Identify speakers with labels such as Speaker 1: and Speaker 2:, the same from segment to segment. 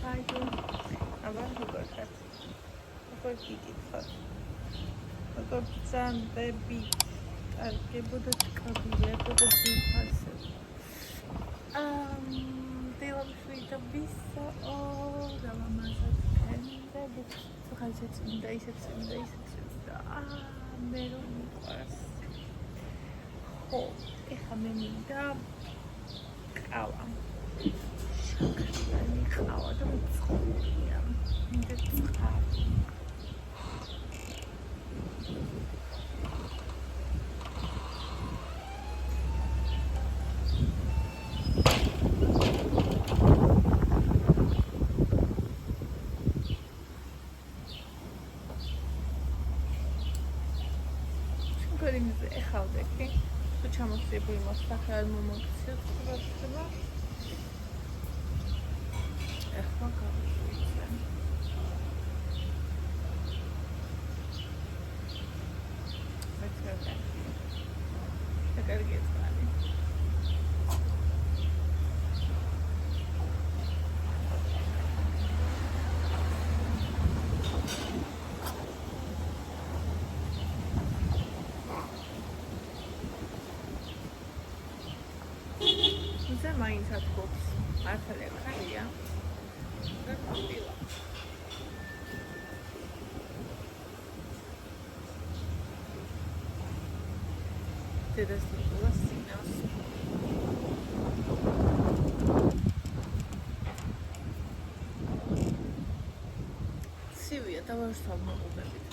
Speaker 1: ხაიო. აბა როგორ ხარ? როგორ გიკითხოთ? როგორ ბრძანდები? კარგებოდა ჩკაბილებოდა ძირფასე. დილამშვიდო ბისო, დალამაზად ქენდები. ხა ისეც მე რომ მიყვარს. ხო, ეხა მე მინდა ყავა. შაქრიანი ყავა და მწყურია. მინდა წყალი. გორინზე ეხავდექი. თუ ჩამოსწრებული მოსახე არ მომოქციოთ ხდება. ეხლა გავიწვევ. და კარგია წყალი. მაინც ათბობს მართალია ხარია და პაპილა დედას ნიკოლა სინავს ცივია დავარსთავ მოყუბებით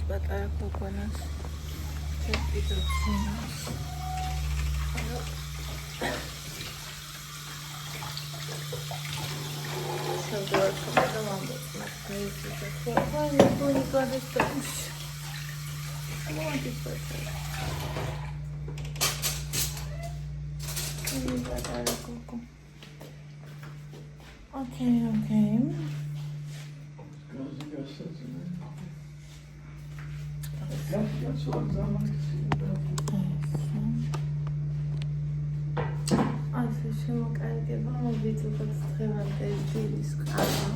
Speaker 1: პატარა გოგონას შეფიდოცინა შევდივარ და ვამბობ მაგისტრატა ყველა ტონი გადასტოს მოდი პატარა ეს პატარა გოგო ოკეი ასე შემოკარგება მოვიწოდოთ დღევანდელ დილის ყავა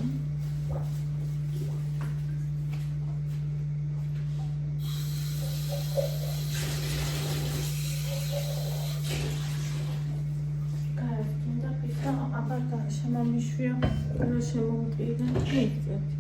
Speaker 1: და პიტა აბა შემომიშვია და შემომკირდა მიგზეთ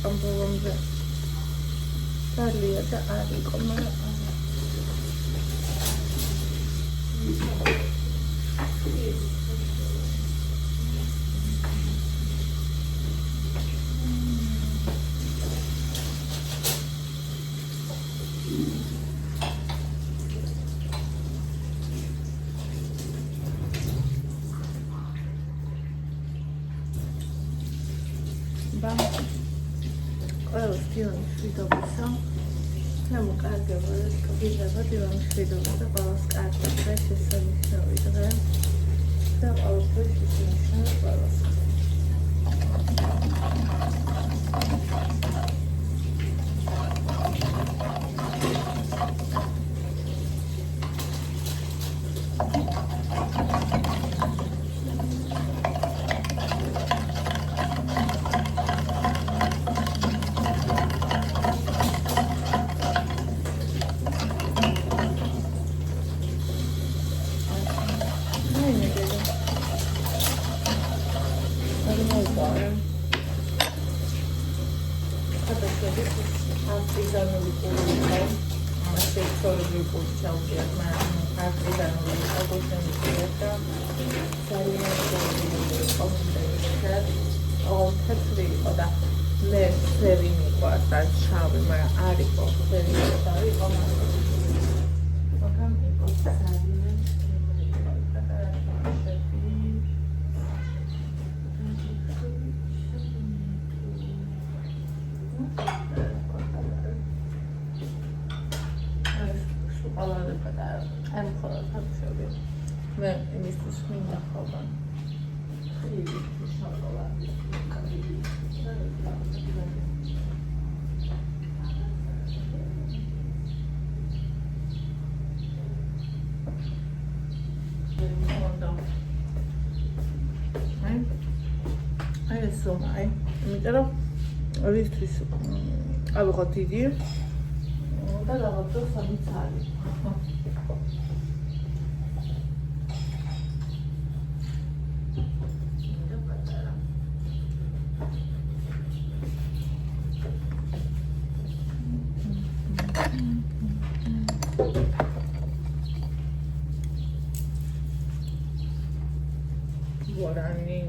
Speaker 1: ამბობამდე დალია და არ იყო, მაგრამ მშვიდობისა, შემოკარგება და კბილება დილამშვიდობა და ყველას კარგი დღე შესანიშნავი დღე და ყოველთვის შესანიშნავი ყველას. არტიზანული კულტურა, სექტორული კულტურა, მაგრამ არტიზანული კულტურა და ძალიან ყოველდღიურად თეთრი იყო და მე ფერი მიყვარს და შავი, მაგრამ არ იყო ფერი და იყო მაგრამ იყო ძალიან I'm called Hampshire. Well, it is the swing of Hogan. I assume I რისთვის ავიღოთ დიდი და დავაბრძო სამი ცალი. What I mean.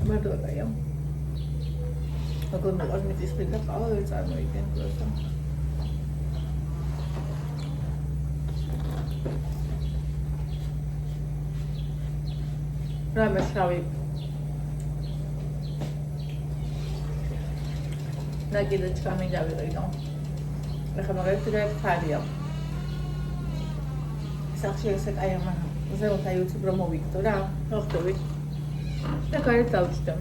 Speaker 1: მადლობაია. აგონ მოვაზმის პირდა ყავა ვერ წარმოიდგენ просто. რამე შავი. ნაგიდა ჩამი დავიღო. ახლა მაგალითად ხარია. სახში ესე კაი ამან. ზემოთ YouTube რომ მოვიგდო რა. ხოხტები. და გარეთ დავჭდა.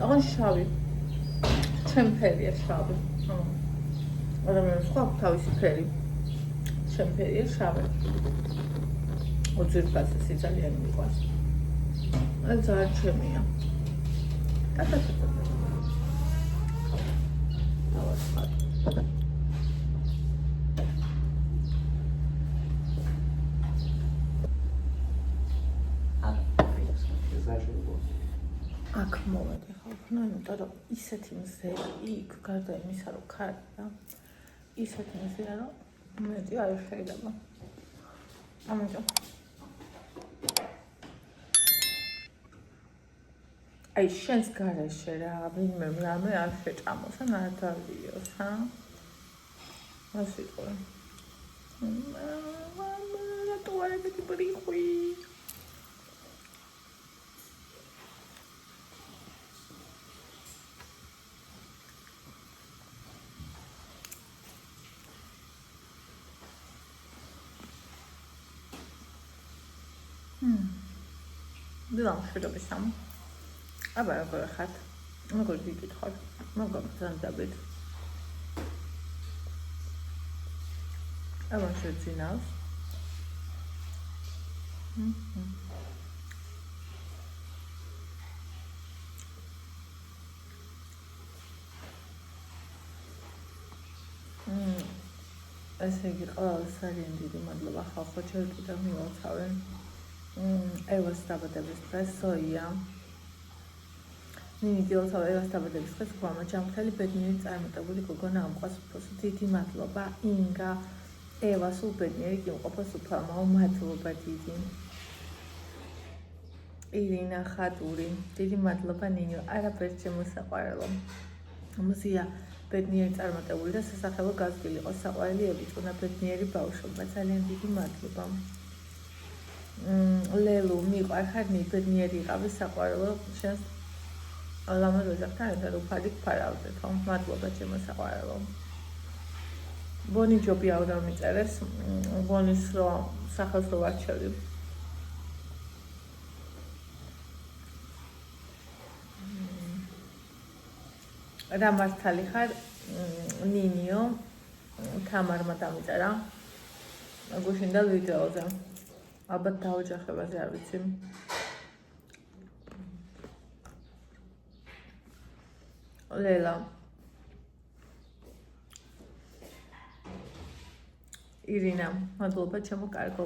Speaker 1: აღარ შავი. ჩემ ფერია შავი. ადამიანს ხო თავისი ფერი. ჩემ ფერია შავი. ოძირფასი ძალიან მიყვარს. აი ძალიან ჩემია. აქ მოვედი ხალხო, იმიტომ რომ ისეთი მზეა იქ გარდა იმისა რომ ქარია, ისეთი მზეა რომ მეტი არ შეიძლება. ამიტომ აი შენს გარეშე რა, ვინმე რამე არ შეჭამოს, ან არ დავიოს, ჰა? ასე იყო. რატო არ მეტი ბრიხვი? Δεν ξέρω πίσω μου. Aber εγώ χάτ. Εγώ δίκη το χάτ. Εγώ δεν τα μπει. Εγώ σε τσινάω. ესე იგი ყველას ძალიან დიდი მადლობა ხალხო, ჩვენ კიდევ მივაცავენ. ევას დაბადების დღეს სოია. ნინი გილოცავ ევას დაბადების დღეს გვამაჯამთელი ბედნიერი წარმატებული გოგონა ამყვას უფროსო. დიდი მადლობა ინგა. ევას უბედნიერი გიმყოფოს უფალმაო, მადლობა დიდი. ირინა ხატური. დიდი მადლობა ნინო. არაფერს შემოსაყვარელო. მზია ბედნიერი წარმატებული და სასახელო გაზრდილი იყო საყვარელი ებიწუნა ბედნიერი ბავშვობა. ძალიან დიდი მადლობა. ლელუ მიყვარ ხარნი ბედნიერი იყავი საყვარელო შენს ლამაზ ოჯახთან ერთად უფალი გფარავდეთო. მადლობა ჩემო საყვარელო. ბონი ჯობი აუდარ მიწერეს ბონის რო სახელს რო ვარჩევი. რა მართალი ხარ ნინიო თამარმა დამიწერა გუშინდა ვიდეოზე. ალბათ დაოჯახებაზე არ ვიცი. ლელა ირინა მადლობა ჩემო კარგო.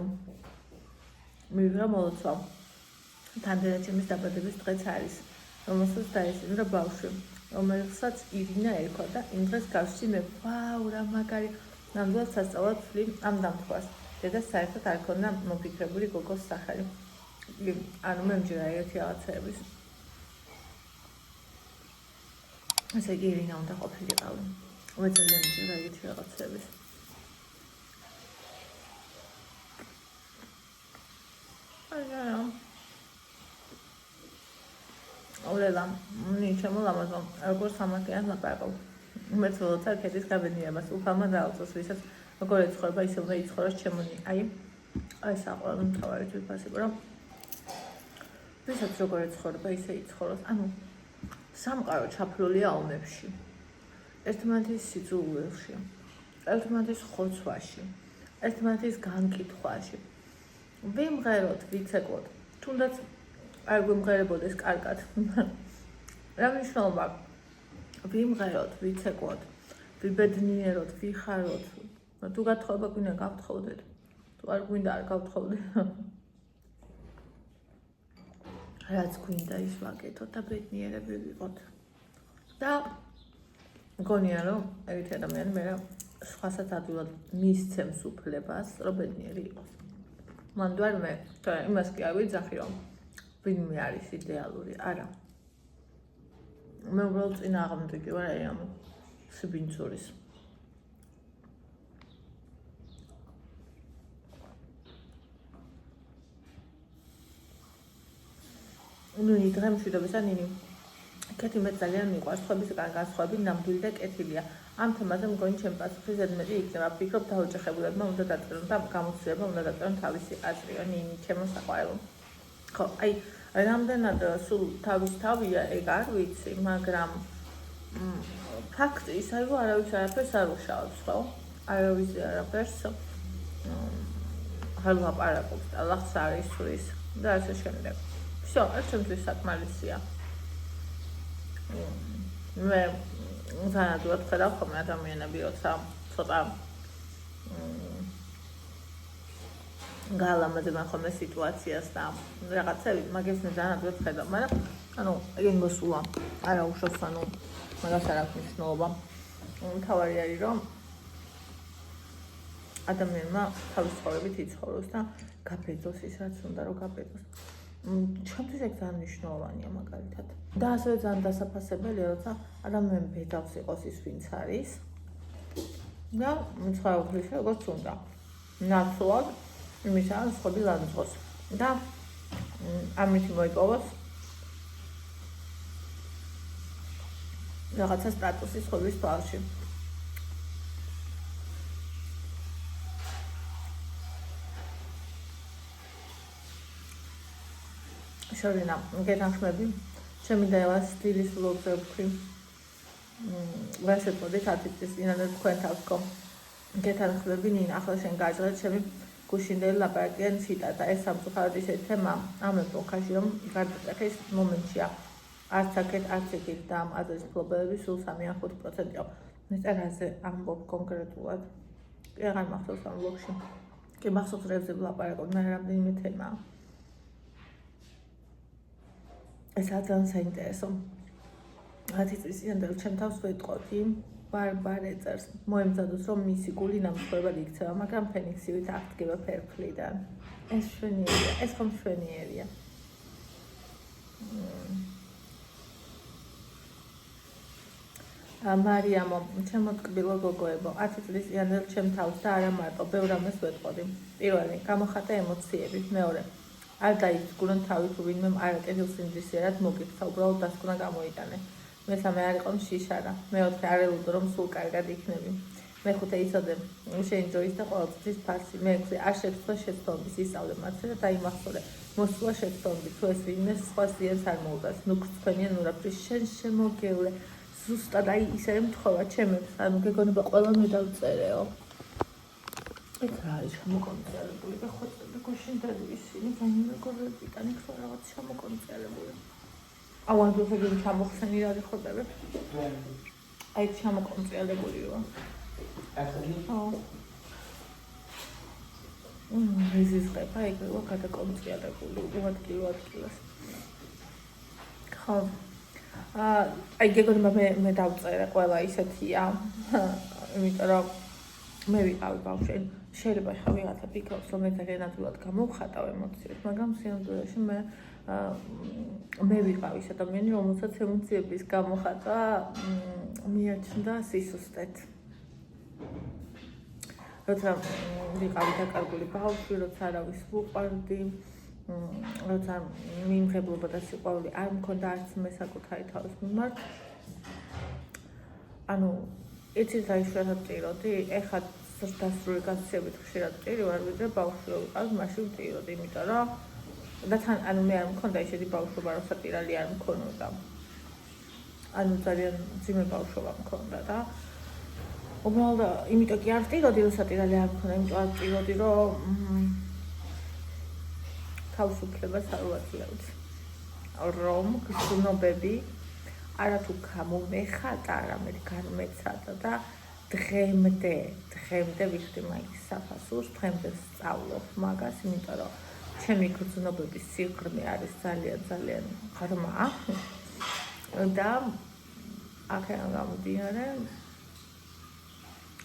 Speaker 1: მივიღე მოლოცვა. თანდელაჩემის დაბადების დღეც არის, რომელსაც დაესწრო ბავშვი, რომელსაც ირინა ერქვა და იმ დღეს გავსი მე. ვაუ, რა მაგარი. ნამდვილად სასწაულად ვთვლი ამ დამთხვას. დედა საერთოდ არ ქონდა მოფიქრებული გოგოს სახელი. ანუ მე მჯერა ერთი რაღაცების. ესე იგი ირინა უნდა ყოფილიყავი. მე ძალიან მჯერა ერთი რაღაცების. ოლელა, ნიჩემო ლამაზო, როგორ სამართლიანად ლაპარაკობ. მეც ველოცა ქედის გაბედნიერებას უფალმა დაუწოს, ვისაც როგორ ეცხოვრება, ისე უნდა იცხოვროს ჩემონი. აი ეს აყოლო მთავარი თვითფასება, რომ ვისაც როგორ ეცხოვრება, ისე იცხოვროს. ანუ სამყარო ჩაფლულია ომებში. ერთმანეთის სიძულვილში, ერთმანეთის ხოცვაში, ერთმანეთის განკითხვაში. ვიმღეროთ, ვიცეკვოთ, თუნდაც არ გვიმღერებოდეს კარგად. რა მნიშვნელობა? ვიმღეროთ, ვიცეკვოთ, ვიბედნიეროთ, ვიხაროთ. თუ გათხოვება გვინდა გავთხოვდეთ. თუ არ გვინდა არ გავთხოვდეთ. რაც გვინდა ის ვაკეთოთ და ბედნიერები ვიყოთ. და მგონია რომ ერთი ადამიანი მე სხვასაც ადვილად მისცემს უფლებას, რომ ბედნიერი იყოს. მანდ მე იმას კი არ ვიძახი, რომ ვინმე არის იდეალური, არა. მე უბრალოდ წინააღმდეგი ვარ აი ამ სიბინძურის. ნუ იგრამ მშვიდობისა ნინი. კეთი მე ძალიან მიყვარს, სხვებისგან განსხვავები ნამდვილი და კეთილია. ამ თემაზე მგონი ჩემი პასუხი ზედმეტი იქნება. ვფიქრობ დაოჯახებულებმა უნდა დაწერონ და გამოცდილებმა უნდა დაწერონ თავისი აზრია, ნინი, ჩემო საყვარელო. ხო, აი რამდენად სულ თავის თავია, ეგ არ ვიცი, მაგრამ ფაქტი ის არის, რომ არავის არაფერს არ უშავებს, ხო? არავის არაფერს არ ლაპარაკობს და ლახს არ ისვრის და ასე შემდეგ. всё, ეს ჩემთვის საკმარისია. მე ზანადოდ ხედავ ხოლმე ადამიანები, როცა ცოტა გალამაზებენ ხოლმე სიტუაციას და რაღაცები, მაგას მე ზანადოდ ხედავ, მაგრამ ანუ ეგენ მოსულა, არა უშავს, ანუ მაგას არ აქვს მნიშვნელობა. თავარი არის, რომ ადამიანმა თავის ცხოვრებით იცხოვროს და გაბედოს ის, რაც უნდა რომ გაბედოს. ჩემთვის ეგ ძალიან მნიშვნელოვანია მაგალითად. და ასევე ძალიან დასაფასებელია, როცა ადამიანი ბედავს იყოს ის, ვინც არის და მიცხოვრებლის როგორც უნდა. ნაცვლად იმისა სხვები ლანძღოს და ამით მოიპოვოს რაღაცა სტატუსი სხვების თვალში. შორინა, გეთანხმები, ჩემი და ევას სტილის ვლოგზე ვთქვი. ვასეპოდით 10 წლის წინადე თქვენ თავს გქო. გეთანხმები, ნინა, ახლა შენ გაჭრე ჩემი გუშინდელი ლაპარაკიან ციტატა. ეს სამწუხაროდ ისეთი თემა ამ ეპოქაში, რომ გარდაცეხის მომენტია. არც აქეთ, არც იქით და ამ აზრის მფლობელები სულ 3-5%-ია. მეწერაზე ამბობ კონკრეტულად. კი აღარ მახსოვს ამ ვლოგში. კი მახსოვს რებზე ვლაპარაკობ, მაგრამ რამდენიმე თემაა. ეს ძალიან საინტერესო. 10 წლის წინდ ჩემ თავს ვეტყოდი, ბარბარ ეწერს, მოემზადოს, რომ მისი გული ნამსხვრევად იქცევა, მაგრამ ფენიქსივით აღდგება ფერფლიდან. ეს შვენიერია, ეს ხომ შვენიერია. მარიამო, ჩემო ტკბილო გოგოებო, 10 წლის წინდ ჩემ თავს და არა მარტო, ბევრ ამას ვეტყოდი. პირველი, გამოხატა ემოციები, მეორე არ დაიწგუნონ თავი თუ ვინმე არაკეთილ სინდისიერად მოგიქცა, უბრალოდ დასკვნა გამოიტანე. მესამე არ იყო შიშარა, მეოთხე არ ელუდო რომ სულ კარგად იქნები. მეხუთე იცოდე შენი ჯოის და ყოველთვის ფარსი. მეექვსე არ შეცდო შეცდომის ისწავლე მათზე და დაიმახსოვრე მოსულა შეცდომი, თუ ეს ვინმე სხვა ზიანს არ მოუწევს. ნუ გწქვენიან ურაფრის შენ შემოგევლე ზუსტად აი ისე მთხოვა ჩემებს, ანუ გეგონება ყველა მე დავწერეო. ეგ რა არის შემოკონტროლებული და ხოწები გუშინდელი ისინი განიმეგობრები და იქ რაღაც შემოკონტროლებული. აუ ან დუხები ჩამოხსენი რა ხოწები. აი ჩამოკონტროლებულიო. ახლა იზიზღება ეგრევა გადაკონტროლებული უადგილო-ადგილას. ხო. აი გეგონება მე დავწერე ყველა ისეთია. იმიტომ რომ მე ვიყავი ბავშვი. შეიძლება ხა ვიღაცა ფიქრობს რომ მე ძალიან ადვილად გამოვხატავ ემოციებს, მაგრამ სინამდვილეში მე ვიყავი ის ადამიანი, რომელსაც ემოციების გამოხატვა მიაჩნდა სისუსტეთ. როცა ვიყავი დაკარგული ბავშვი, როცა არავის ვუყვარდი, როცა მიმღებლობა და სიყვარული არ მქონდა არც მე საკუთარი თავის მიმართ. ანუ იცით რა იშვიათად ტიროდი, ეხლა დასრული გასცებით ხშირად ტირი ვარ, ვიდრე ბავშვი რო ვიყავი, მაშინ ვტიროდი, იმიტომ რომ და თან ანუ მე არ მქონდა ისეთი ბავშვობა, რომ სატირალი არ მქონოდა. ანუ ძალიან ძიმე ბავშვობა მქონდა და უბრალოდ იმიტომ კი არ ვტიროდი, რომ სატირალი არ მქონდა, იმიტომ არ ვტიროდი, რომ თავისუფლებას არ ვაძლევდი. რომ გრძნობები არათუ გამომეხატა, არამედ განმეცადა და დღემდე ვიხდი მაგის საფასურს, დღემდე სწავლობ მაგას, იმიტომ რომ ჩემი გრძნობების სიღრმე არის ძალიან ღრმა და აქედან გამომდინარე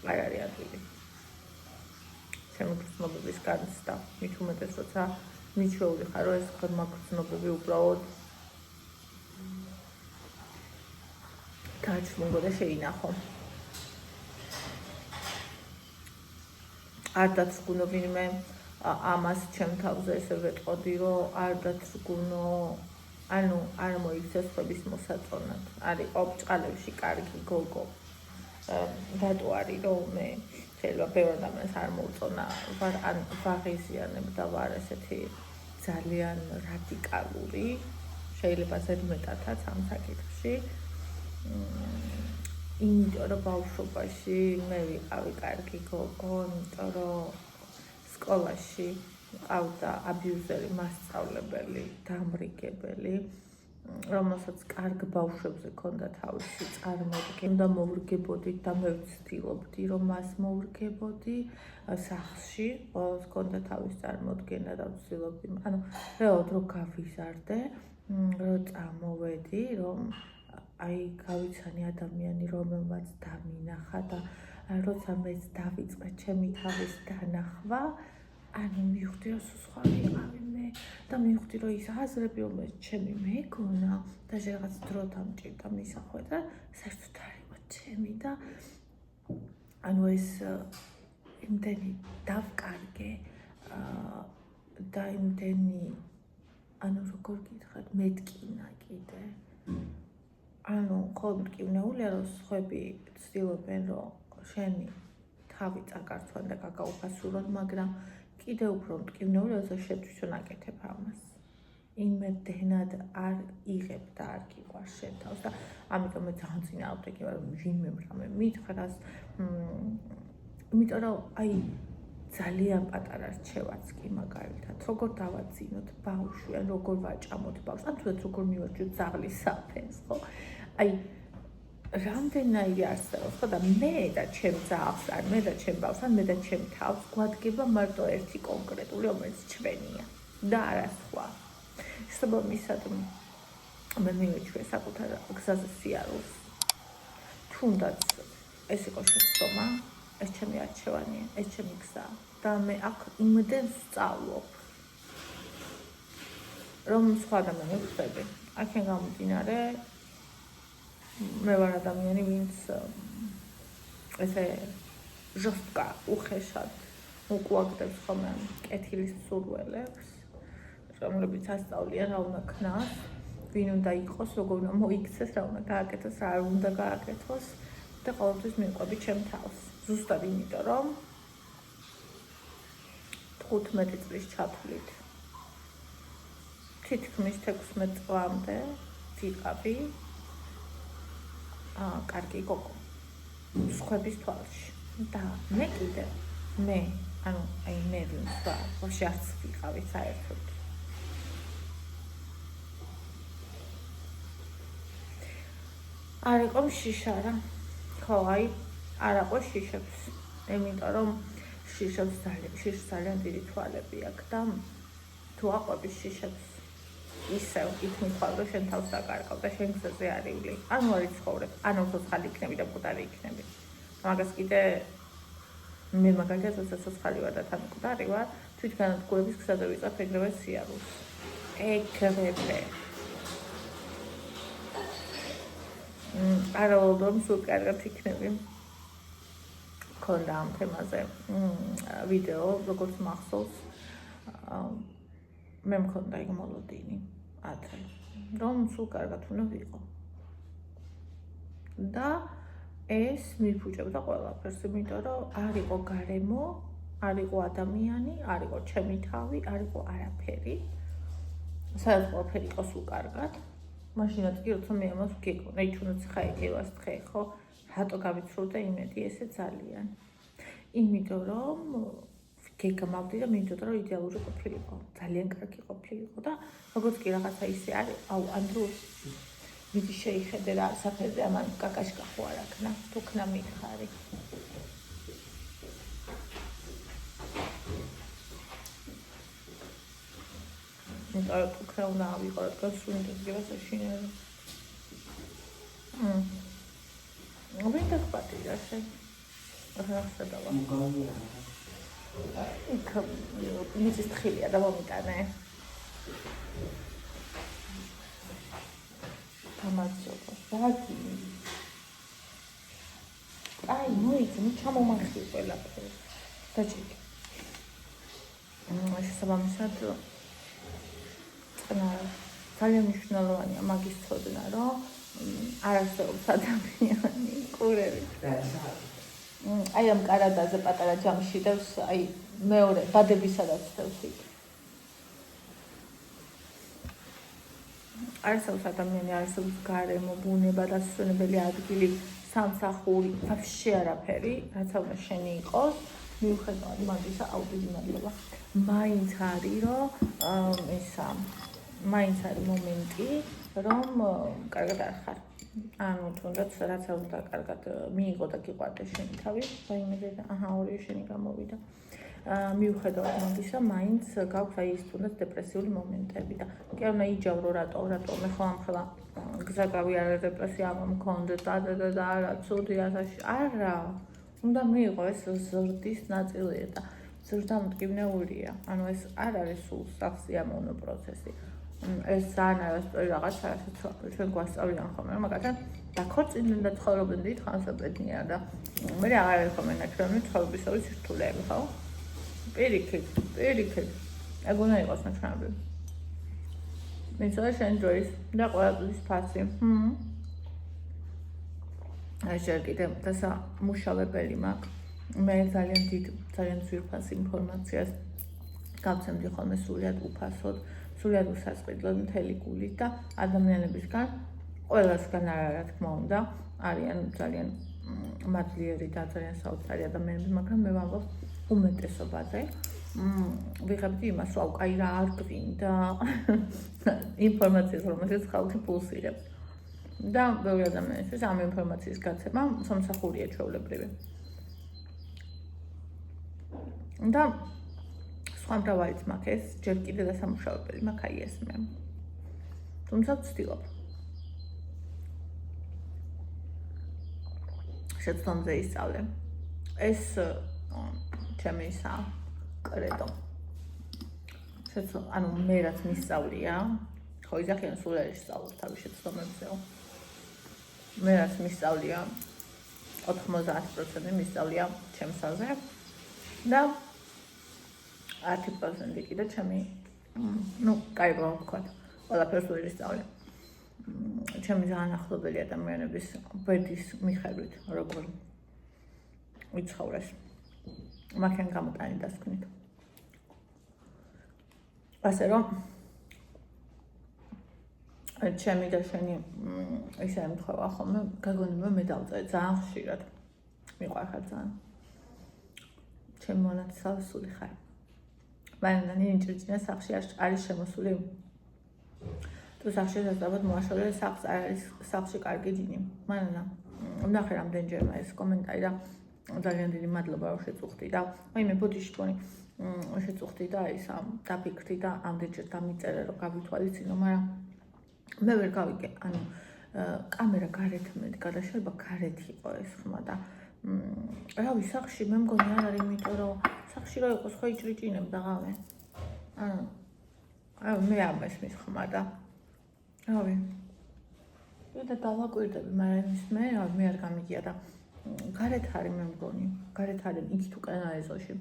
Speaker 1: არ არის ადვილი. ჩემი გრძნობების განცდა, მით უმეტეს როცა მიჩვეული ხარ, რომ ეს ღრმა გრძნობები უბრალოდ გაჩვენო და შეინახო. არ დაცრგუნო ვინმე ამას ჩემ თავზე ესე ვეტყოდი, რომ არ დაცრგუნო, ანუ არ მოიქცეს ხვების მოსაწონად. არის ოპჭყალებში კარგი გოგო. რატო არის რომ მე შეიძლება ბევრ ადამიანს არ მოუწონა, ვარ ან ვაღიზიანებ და ვარ ესეთი ძალიან რადიკალური, შეიძლება ზედმეტადაც ამ საკითხში. იმიტომ რომ ბავშვობაში მე ვიყავი კარგი გოგო, იმიტომ რომ სკოლაში ყავდა აბიუზერი მასწავლებელი, დამრიგებელი, რომელსაც კარგ ბავშვებზე ჰქონდა თავისი წარმოდგენა და მოვრგებოდით და მე ვცდილობდი რომ მას მოვრგებოდი სახლში, ყველას ჰქონდა თავისი წარმოდგენა და ვცდილობდი, ანუ რეალურად რო გავიზარდე, რო წამოვედი, რომ აი გავიცანი ადამიანი, რომელმაც დამინახა და როცა მეც დავიწყე ჩემი თავის დანახვა, ანუ მივხვდი რომ სხვა ვიყავი მე და მივხვდი რომ ის აზრები, რომელიც ჩემი მეგონა და რაღაც დრო დამჭირდა მისახვე და საერთოდ არ იყო ჩემი და ანუ ეს იმდენი დავკარგე და იმდენი ანუ როგორ გითხრათ, მეტკინა კიდე. ანუ ხოლმე მტკივნეულია, რომ სხვები ცდილობენ, რომ შენი თავი წაგართვან და გაგაუფასურონ, მაგრამ კიდე უფრო მტკივნეულია, რომ შენ თვითონ აკეთებ ამას. იმედენად არ იღებ და არ გიყვარს შენ თავს და ამიტომ მე ძალიან წინააღმდეგი ვარ ვინმე რამე მითხრას, იმიტომ რომ აი ძალიან პატარა რჩევაც კი მაგალითად, როგორ დავაძინოთ ბავშვი, ან როგორ ვაჭამოთ ბავშვს, ან თუნდაც როგორ მივარჯვოთ ძაღლის საფენს, ხო? აი რამდენიერი არსებობს, ხო და მე და ჩემ ძაღლს, ან მე და ჩემ ბავშვს, ან მე და ჩემ თავს გვადგება მარტო ერთი კონკრეტული, რომელიც ჩვენია და არა სხვა. შესაბამისად მე მივეჩვე საკუთარ გზაზე სიარულს. თუნდაც ეს იყო შეცდომა, ეს ჩემი არჩევანია, ეს ჩემი გზა და მე აქ იმდენს სწავლობ, რომ სხვა ადამიანებს ხვდები. აქედან გამომდინარე მე ვარ ადამიანი, ვინც ესე ჟოსტკა, უხეშად უკვაგდებს ხოლმე კეთილის მსურველებს, რომლებიც ასწავლიან რა უნდა ქნას, ვინ უნდა იყოს, როგორ უნდა მოიქცეს, რა უნდა გააკეთოს, რა არ უნდა გააკეთოს და ყოველთვის მივყვები ჩემ თავს. ზუსტად იმიტომ, რომ 15 წლის ჩათვლით თითქმის 16 წლამდე ვიყავი კარგი გოგო სხვების თვალში და მე კიდე ანუ აი მე ვინც ვარ, ვაფშე არც ვიყავი საერთოდ. არ იყო შიშა რა, ხო აი არ აყო შიშებს, იმიტომ რომ შიშებს ძალიან დიდი თვალები აქვს და თუ აყვების შიშებს ისევ იქ მithვალ რომ შენ თავს დაკარგავ და შენ გზაზე არ ივლი. ანუ არ იცხოვრებ, ანუ ცოცხალი იქნები და მკვდარი იქნები. მაგას კიდე მე მაგალითად ცოცხალი ვარ და თან მკვდარი ვარ, თვითგანადგურების გზაზე ვიწევ ეგრევე სიარულს. ეგრევე. არა ვარ სულ კარგად იქნები. მქონდა ამ თემაზე ვიდეო, როგორც მახსოვს. მე მქონდა იქ მოლოდინი ადრე, რომ სულ კარგად უნდა ვიყო. და ეს მიფუჭებდა ყველაფერს, იმიტომ რომ არ იყო გარემო, არ იყო ადამიანი, არ იყო ჩემი თავი, არ იყო არაფერი. სადაც ყველაფერი იყო სულ კარგად. მაშინაც კი როცა მე ამას ვგეგმო, აი თუნდაც ხა ევასთხე, ხო? რატო გავიცრუდა იმედი ესე ძალიან? იმიტომ რომ გეგმავდი და მინდოდა რომ იდეალური ყოფილიყო, ძალიან კარგი ყოფილიყო და როგორც კი რაღაცა ისე არის, აუ ანდრუს მიდი შეიხედე რა საფერზე ამან კაკაშკა ხო არ აქნა, თუ ქნა მითხარი. ნუ თუ ქნა უნდა ავიყო, რადგან სულ ინტეგრება საშინელი. ვინდა ხპატია შე. რა ხდება? იქ მიწის თხილია და მომიტანე. გამარჯობა. ბაგი. აი, მოიწმი ჩამომახი ყველაფერი. დაჭიქი. შესაბამისად ძალიან მნიშვნელოვანია მაგის ცოდნა, რომ არ არსებობს ადამიანი კურები. აი ამ კარადაზე პატარა ჯამში დევს, აი მეორე ბადებისადაც დევს იქ. არსებობს ადამიანი, არსებობს გარემო, ბუნება და სასვენებელი ადგილი, სამსახური, ვაფშე არაფერი, რაც უნდა შენი იყოს, მიუხედავად მაგისა, აუ დიდი მადლობა. მაინც არის, რომ მაინც არის მომენტი, რომ კარგად არ ხარ. ანუ თუნდაც რაც უნდა კარგად მიიღო და გიყვარდეს შენი თავი, საიმედე და ორი შენი გამოვიდა. მიუხედავად მაგისა, მაინც გაქვს აი ის თუნდაც დეპრესიული მომენტები და კი არ უნდა იჯავრო რატო მე ხო ამხელა გზა გავიარე დეპრესია მქონდა და რა ცუდი ასაში არა. უნდა მიიღო ეს ზრდის ნაწილია და ზრდა მტკივნეულია. ანუ ეს არ არის სულ სახსიამოვნო პროცესი. ეს ძალიან არასწორი რაღაცა, რასაც ჩვენ გვასწავლიან ხოლმე, მაგალითად დაქორწინდნენ და ცხოვრობენ დიდ ხანს ბედნიერ და მე აღარ არის ხოლმე ნაკლები ცხოვრებისეული სირთულეები, ხო? პირიქით. ეგ უნდა იყოს ნაკლები. მიცოდი შენ დროის და ყველაფრის ფასი. ჯერ კიდევ დასამუშავებელი მაქვს. მე ძალიან ძვირფას ინფორმაციას გავცემდი ხოლმე სრულად უფასოდ, სრულად უსასყიდლოდ მთელი გულით და ადამიანებისგან ყველასგან რა თქმა უნდა არიან ძალიან მადლიერი და ძალიან საოცარი ადამიანები, მაგრამ მე ვამბობ უმეტესობაზე ვიღებდი იმას, რომ აი რა არ გვინდა ინფორმაციას, რომელსაც ხალხი პულსირებს. და ბევრი ადამიანისთვის ამ ინფორმაციის გაცემა სამსახურია ჩვეულებრივი. და სხვა მრავალიც მაქვს ეს, ჯერ კიდე დასამუშავებელი მაქვს აი ეს მე. თუმცა ვცდილობ. შეცდომზე ისწავლე. ეს ჩემი კრედო. ანუ მე რაც მისწავლია, ხო იძახიან სულ არ ისწავლოთ თავის შეცდომებზეო. მე რაც მისწავლია 90% მისწავლია ჩემსაზე და 10% კიდე ჩემი კაი რა ვთქვათ, ყველაფერს ვერ ისწავლე. ჩემი ძალიან ახლობელი ადამიანების ბედის მიხედვით, როგორ ვიცხოვრეს. მაქენ გამოტანი დასკვნით. ასე რომ ჩემი და შენი ისე ემთხვევა ხოლმე, გაგონიმა მე დავწერ ძალიან ხშირად. მიყვარხარ ძალიან. ჩემი მონათესავე ხარ. მაგრამ ნინჭრიჭინა სახში არის შემოსული. თუ სახში ზუსტად მოაშორე სახს არ არის სახში კარგი დინი. მაგრამ ნახე რამდენჯერმე ეს კომენტარი და ძალიან დიდი მადლობა რომ შეწუხდი და აი მე ბოდიში თქვენი შეწუხდი და ის დაფიქრდი და ამდენჯერ დამიწერე რომ გავითვალისწინო, მაგრამ მე ვერ გავიგე, ანუ კამერა გარეთ მედგა და შეიძლება გარეთ იყო ეს ხმა და რავი, სახში მე მგონი არ არის, იმიტომ რომ სახში რო იყოს ხო იჭრიჭინებდა ღამე. მე ამესმის ხმა და რავი. და დავაკვირდები, მაგრამ ის მე არ გამიგია და გარეთ არის მე მგონი, გარეთ არის იქით უკანა ეზოში.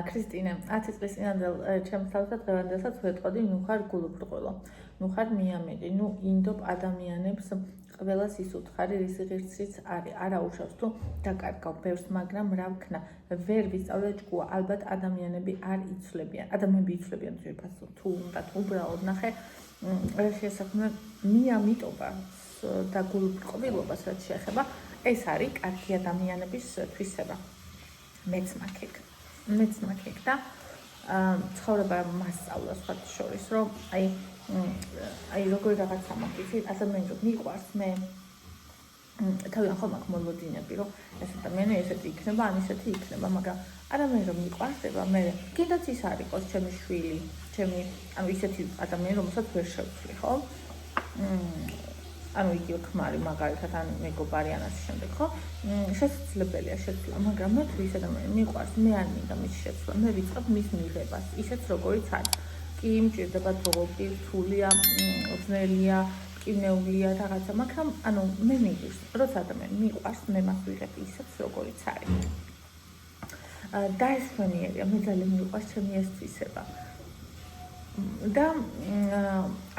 Speaker 1: ქრისტინე, 10 წლის წინანდელ ჩემს თავსა დღევანდელსაც ვეტყოდი, ნუ ხარ გულუბრყვილო, ნუ ხარ მიამედი, ნუ ინდობ ადამიანებს ყველას ის უთხარი, რის ღირსიც არის, არა უშავს თუ დაკარგავ ბევრს, მაგრამ რა ვქნა, ვერ ვისწავლე ჭკუა, ალბათ ადამიანები არ იცვლებიან, ადამიანები იცვლებიან ძვირფასო, თუ უნდა თუ უბრალოდ ნახე, რა შესაძლოა მიამიტობა და გულუბრყვილობას რაც შეეხება, ეს არის კარგი ადამიანების თვისება. მეც მაქეკ და ცხოვრება მასწავლა სხვათა შორის, რომ აი როგორი რაღაცა მაგიცი, ადამიანს მიყვარს მე თავიდან ხომ აქ მოლოდინები, რომ ეს ადამიანი ესეთი იქნება, ან ისეთი იქნება, მაგრამ ადამიანი რომ მიყვარსება, მე კიდაც ის არ იყოს ჩემი შვილი, ანუ ისეთი ადამიანი, რომელსაც ვერ შევცვლი, ხო? ანუ იგივე ქმარი მაგალითად ან მეგობარი ან ასე შემდეგ, ხო? შესაძლებელია შეცვლა, მაგრამ მე თუ ის ადამიანი მიყვარს, მე არ მინდა მის შეცვლა, მე ვიწყებ მის მიღებას, ისეც როგორიც არის. კი მჭირდება თողოკი, რთულია, ძნელია, მკინეულია რაღაცა, მაგრამ ანუ მე მიგის, როცა ადამიანი მიყვარს, მე მას ვიღებ ისეც როგორიც არის. და ეს მენიერია, მე ძალიან მიყვარს ჩემი ეს თვისება. და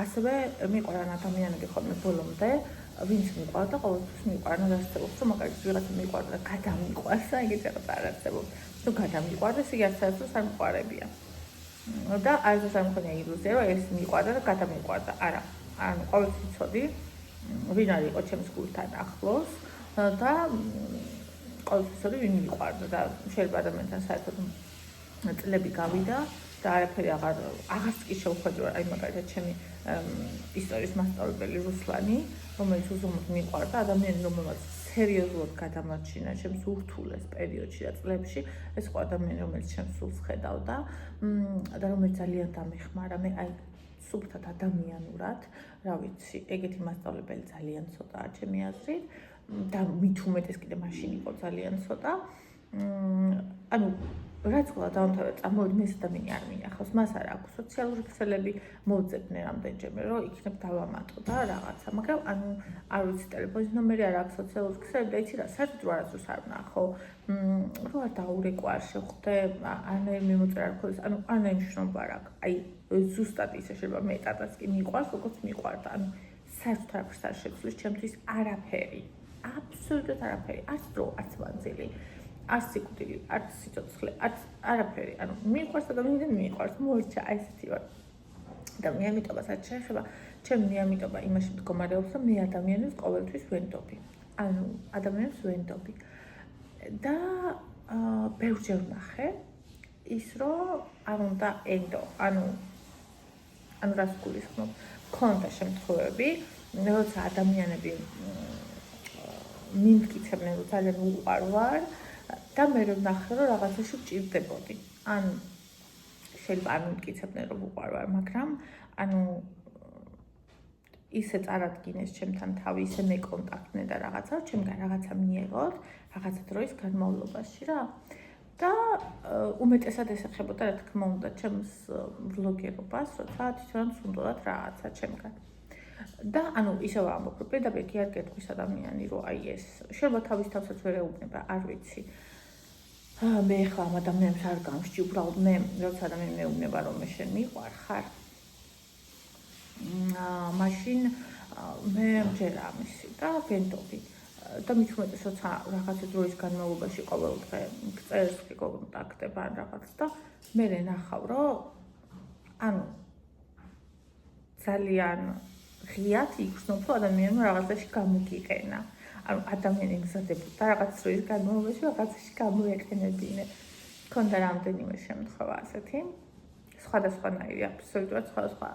Speaker 1: ასევე მიყვარან ადამიანები ხოლმე ბოლომდე, ვინც მიყვარდა და ყოველთვის მიყვარნა და არსებობს, რომ მაგალითად ვიღაცა მიყვარდა და გადამიყვარს, ეგეც რაღაც არ არსებობს. თუ გადამიყვარდეს, იგი არც არ მიყვარებია. და არც არ მქონია ილუზია, რომ ეს მიყვარდა და გადამიყვარდა. არა, ანუ ყოველთვის ვიცოდი, ვინ არის იყო ჩემს გულთან ახლოს და ყოველთვის ვიცოდი, ვინ მიყვარდა და შეიძლება ადამიანთან საერთოდ წლები გავიდა და არაფერი აღარც კი შევხვედრა, აი მაგალითად ჩემი ისტორიის მასწავლებელი რუსლანი, რომელიც უზომოდ მიყვარდა, ადამიანი რომელსაც სერიოზულად გადამარჩინა ჩემს ურთულეს პერიოდში და წლებში, ეს იყო ადამიანი, რომელიც ჩემს სულს ხედავდა და რომელიც ძალიან დამეხმარა, მე აი სუფთად ადამიანურად, რა ვიცი, ეგეთი მასწავლებელი ძალიან ცოტაა ჩემი აზრით და მით უმეტეს კიდე მაშინ იყო ძალიან ცოტა. ანუ რაც ყველა დაამთავრა, წამოვედი მე ეს ადამიანი არ მინახავს, მას არ აქვს სოციალური ქსელები, მოვძებნე რამდენჯერმე, რომ იქნებ დავამატო და რაღაცა, მაგრამ ანუ არ ვიცი, ტელეფონის ნომერი არ აქვს, სოციალური ქსელები და იცი რა, საერთოდ არასდროს არ ვნახო, რო არ დაურეკვა, არ შევხვდე, არანაირი მიმოწერა არ ქონდეს, ანუ არანაირი მნიშვნელობა არ აქვს, აი ზუსტად ისე შეიძლება მე ტატას კი მიყვარს, როგორც მიყვარდა, ანუ საერთოდ არაფერს არ შეცვლის ჩემთვის არაფერი, აბსოლუტურად არაფერი, არც დრო, არც მანძილი. არც სიკვდილი, არც სიცოცხლე, არც არაფერი, ანუ მიყვარს ადამიანი და მიყვარს, მოერჩა აი ესეთი ვარ. და მე ამიტომაც შეეხება, ჩემი მიამიტობა იმაში მდგომარეობს, რომ მე ადამიანებს ყოველთვის ვენდობი. ანუ ადამიანებს ვენდობი. და ბევრჯერ ვნახე ის, რომ არ უნდა ენდო, ანუ რას გულისხმობ, მქონდა შემთხვევები, როცა ადამიანები მიმტკიცებდნენ, რომ ძალიან უყვარ ვარ, და მე ვნახე, რომ რაღაცაში ვჭირდებოდი. ან შეიძლება არ მიმტკიცებდნენ, რომ უყვარ ვარ, მაგრამ ანუ ისე წარადგინეს ჩემთან თავი, ისე მეკონტაქტდნენ და რაღაცა, ჩემგან რაღაცა მიიღოთ, რაღაცა დროის განმავლობაში რა. და უმეტესად ესახებოდა, რა თქმა უნდა, ჩემს ვლოგერობას, როცა თვითონ სუნდოდათ რაღაცა ჩემგან. და ანუ ისევ ამბობ, რომ პირდაპირ კი არ გეტყვის ადამიანი, რომ აი ეს შეიძლება თავის თავსაც ვერ ეუბნება, არ ვიცი. მე ხა ამ ადამიანს არ გამსჭი, უბრალოდ მე როცა ადამიანი მეუბნება, რომ მე შენ მიყვარ ხარ. მაშინ მე მჯერ ამისი და ვენდობი. და მით უმეტეს, როცა რაღაცა დროის განმავლობაში ყოველდღე გწერს გეკონტაქტება ან რაღაც და მე ნახავ, რომ ანუ ძალიან ღიად იგრძნობ, რომ ადამიანმა რაღაცაში გამოგიყენა. ანუ ადამიანი მზადებოდა რაღაც დროის განმავლობაში რაღაცაში გამოეყენებინე. ქონდა რამდენიმე შემთხვევა ასეთი. სხვადასხვანაირი, აბსოლუტურად სხვადასხვა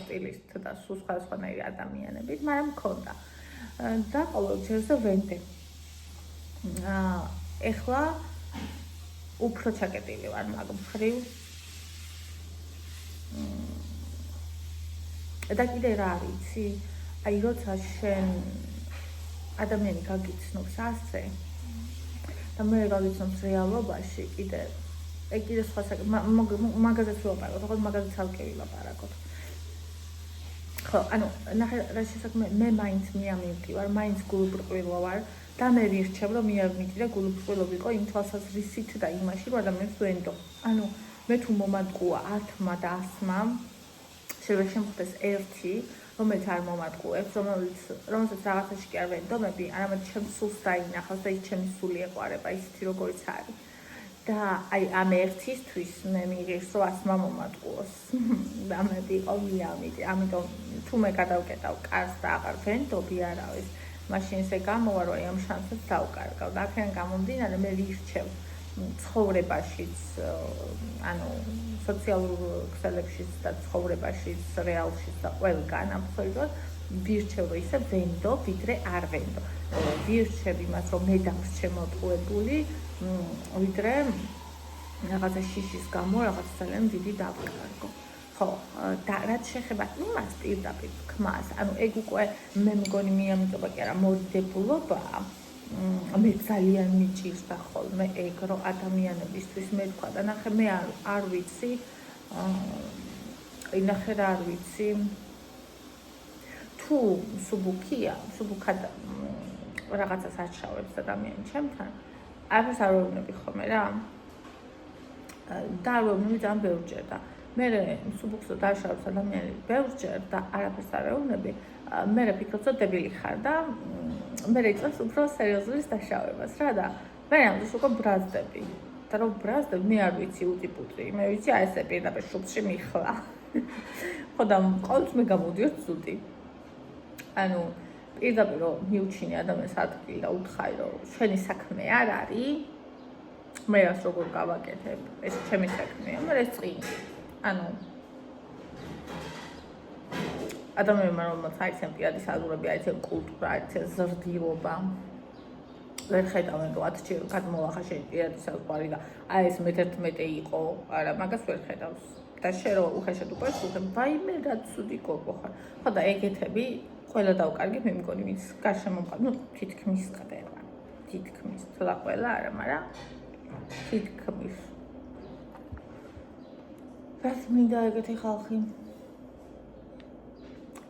Speaker 1: სტილის და სხვადასხვანაირი ადამიანებით, მაგრამ მქონდა. და ყოველჯერზე ვენდე. ეხლა უფრო ჩაკეტილი ვარ მაგ მხრივ. და კიდე რა ვიცი, აი როცა შენ ადამიანი გაგიცნობს ასე და მე გავიცნობს რეალობაში კიდე სხვა მაგაზეც ვილაპარაკოთ, ხო მაგაზეც არ კევილაპარაკოთ. ხო, ანუ ნახე რა შესაძლოა მე მაინც მიამივკივარ, მაინც გულუბრყვილო ვარ და მე ვირჩევ რომ მიამიტირე გულუბრყვილო ვიყო იმ თვალსაზრისით და იმაში რომ ადამიანს ვენდო. ანუ მე თუ მომატყუა 10-მა და 100-მა შეიძლება შემოხდეს ერთი რომელიც არ მომატყუებს, რომელსაც რაღაცაში კი არ ვენდომები, არამედ ჩემს სულს დაინახავს და ის ჩემი სული ეყვარება ისეთი როგორიც არის. და აი ამ ერთისთვის მე მიგეს რომ 100-მა მომატყუოს. და მე ვიყო მიამიტი, ამიტომ თუ მე გადავკეტავ კარს და აღარ ვენდობი არავის, მაშინ ესე გამოვა რომ ამ შანსს დავკარგავ. და აქედან გამომდინარე მე ვირჩევ ცხოვრებაშიც, ანუ სოციალურ ქსელებშიც და ცხოვრებაშიც, რეალშიც და ყველგან აბსოლუტურად ვირჩევ რომ ისე ვენდო, ვიდრე არ ვენდო. ვირჩევ იმას რომ მე დავრჩე მოტყუებული, ვიდრე რაღაცა შიშის გამო რაღაც ძალიან დიდი დავკარგო. ხო, და რაც შეეხება იმას პირდაპირ თქმას, ანუ ეგ უკვე მე მგონი მიამიტობა კი არა მორიდებულობაა. მე ძალიან მიჭირდა ხოლმე ეგ რომ ადამიანებისთვის მე თქვა და ნახე მე არ ვიცი ნახე რა არ ვიცი თუ სუბუქია სუბუქად რაღაცას არჩევებს ადამიანი ჩემთან არც არ ვეუბნები ხოლმე რა და არ ვეუბნები ძალიან ბევრჯერ და მე სუბუქსო დაშავებს ადამიანი ბევრჯერ და არაფერს არ ვეუბნები მე ვფიქრობ რომ დებილი ხარ და მე რეწევს უფრო სერიოზულის დაშავებას რა და მე ამას უკვე ბრაზდები და რომ ბრაზდები მე არ ვიცი უტიპუტრი მე ვიცი აი ესე პირდაპირ შუბში მიხლა ხო და ყოველთვის მე გამოდიოდ ცუდი ანუ პირდაპირ რომ მიუჩინე ადამიანს ადგილი და უთხრა რომ შენი საქმე არ არის მე რას როგორ გავაკეთებ ეს ჩემი საქმეა მე ეს წინი ანუ ადამიანებმა რომელსაც აიცენ პირადი საზღვრები, აიცენ კულტურა, აიცენ ზრდილობა ვერ ხედავენ რომ 10 ჯერ გადმოვახა შენი პირადი საზღვარი და აი ეს 1.11 იყო, არა მაგას ვერ ხედავს და შენ რო უხეშად უყურებს, უხებ ვაიმე რა ცუდი გოგო ხარ. ხო და ეგეთები ყველა დავკარგი მე მგონი ვინც გარშემო მყავს, ну თითქმის ხდება. თითქმის, თლა ყველა არა, მაგრამ თითქმის. რაც მინდა ეგეთი ხალხი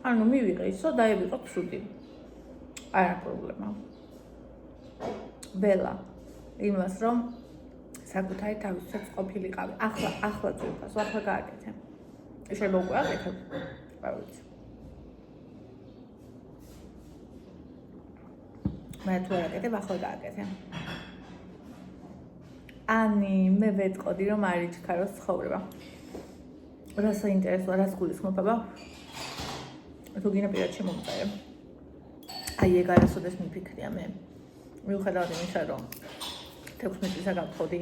Speaker 1: ანუ მივიღე ისო დაევიღო ცუდი. არა პრობლემა. ბელა იმას რომ საკუთარი თავისუფლად ყოფილიყავი. ახლა ძულფას, ახლა გააკეთე. შეიძლება უკვე აკეთებ. არ ვიცი. მე თუ არ აკეთებ, ახლა გააკეთე. ანი მე ვეთყოდი რომ არ იჩქაროს ცხოვრება. რა საინტერესოა, რას გულისხმობ? თუ გინდა პირად შემომწერე. აი ეგ არასოდეს მიფიქრია მე. მიუხედავად იმისა, რომ 16 წელს გავხდი,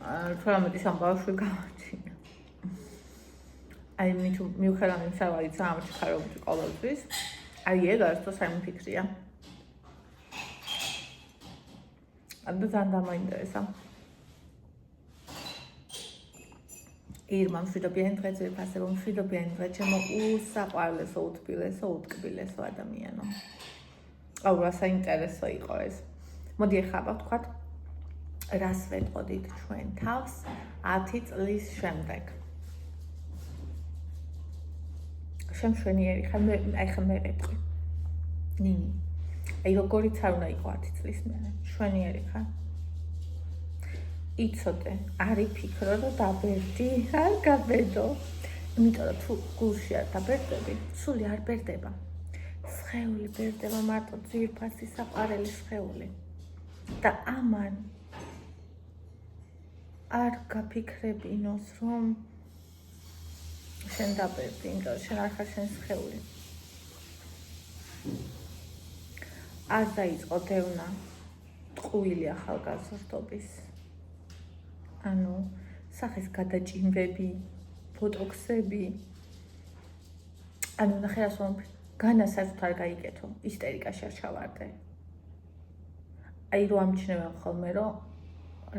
Speaker 1: 18 სამბავშვი გავაჩინა. აი მიუხედავად იმისა, რომ აი ძალიან ჩქარობდი ყოველთვის, აი ეგ არასოდეს არ მიფიქრია. და ძალიან დამაინტერესა. ირმა მშვიდობიანი დღე ძირფასე რომ მშვიდობიანი დღე ჩემო უსაყვარლესო უთბილესო უტკბილესო ადამიანო აულა საინტერესო იყო ეს მოდი ახლა ვთქვათ რას ვეტყოდით ჩვენ თავს 10 წლის შემდეგ შემშვენიერი ხარ მე ახლა მე ვეტყვი ნინი აი როგორიც არ უნდა იყო 10 წლის მერე შვენიერი ხარ იცოდე, არი ფიქრო რომ დაბერდი, არ გაბედო. იმიტომ რომ თუ გულში არ დაბერდები, სული არ ბერდება. სხეული ბერდება მარტო ძვირფასი საყვარელი სხეული. და ამან არ გაფიქრებინოს რომ შენ დაბერდი, იმიტომ რომ შენ არ ხარ შენ სხეული. არ დაიწყო დევნა ტყუილი ახალგაზრდობის. ანუ სახის გადაჭიმვები, ბოტოქსები. ანუ ნახე რას ვამბობ, განასაც არ გაიგეთო, ისტერიკაში არ ჩავარდე. აი რო ამჩნევენ ხოლმე, რომ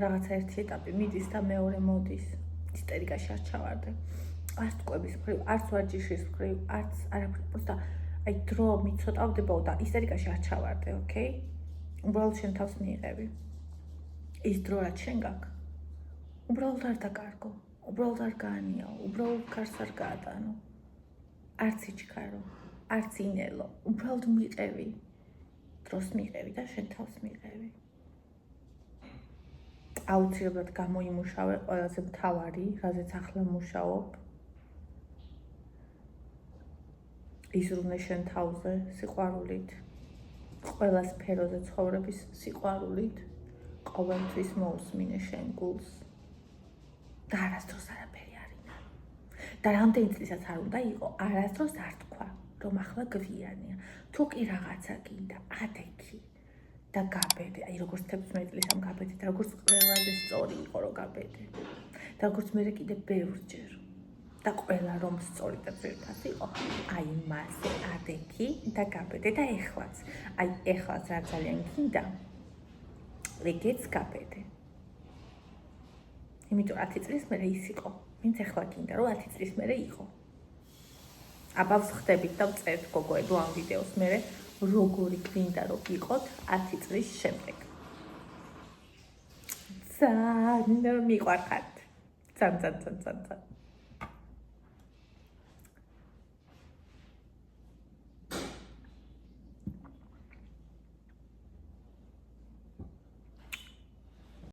Speaker 1: რაღაცა ერთი ეტაპი მიდის და მეორე მოდის, ისტერიკაში არ ჩავარდე. არც კვების მხრივ, არც ვარჯიშის მხრივ, არც არაფრით, просто აი დრო მიცოტავდებაო და ისტერიკაში არ ჩავარდე, ოკეი? უბრალოდ შენ თავს მიიღები. ის დრო რაც შენ გაქვს, უბრალოდ არ დაკარგო, უბრალოდ არ გაანიაო, უბრალოდ კარს არ გაატანო. არც იჩქარო, არც ინელო, უბრალოდ მიყევი. დროს მიყევი და შენ თავს მიყევი. აუცილებლად გამოიმუშავე ყველაზე მთავარი, რაზეც ახლა მუშაობ. იზრუნე შენ თავზე სიყვარულით, ყველა სფეროზე ცხოვრების სიყვარულით, ყოველთვის მოусმინე შენ გულს და არასდროს არაფერი არ ინა. და რამდენი წლისაც არ უნდა იყო, არასდროს არ თქვა, რომ ახლა გვიანია. თუ კი რაღაცა გინდა, ადექი და გაბედე. აი როგორც 16 წლის ამ გაბედე და როგორც ყველაზე სწორი იყო რომ გაბედე. და როგორც მე კიდე ბევრჯერ და ყველა რომ სწორი და ძვირფას იყო, აი მასე ადექი და გაბედე და ეხლაც. აი ეხლაც რა ძალიან გინდა, ეგეც გაბედე. იმიტომ 10 წლის მერე ის იყო, ვინც ეხლა გინდა რომ 10 წლის მერე იყო. აბავს ხდებით და ვწერთ გოგოებო ამ ვიდეოს მერე როგორი გინდა რომ იყოთ 10 წლის შემდეგ. ძალიან მიყვარხართ. ძალიან.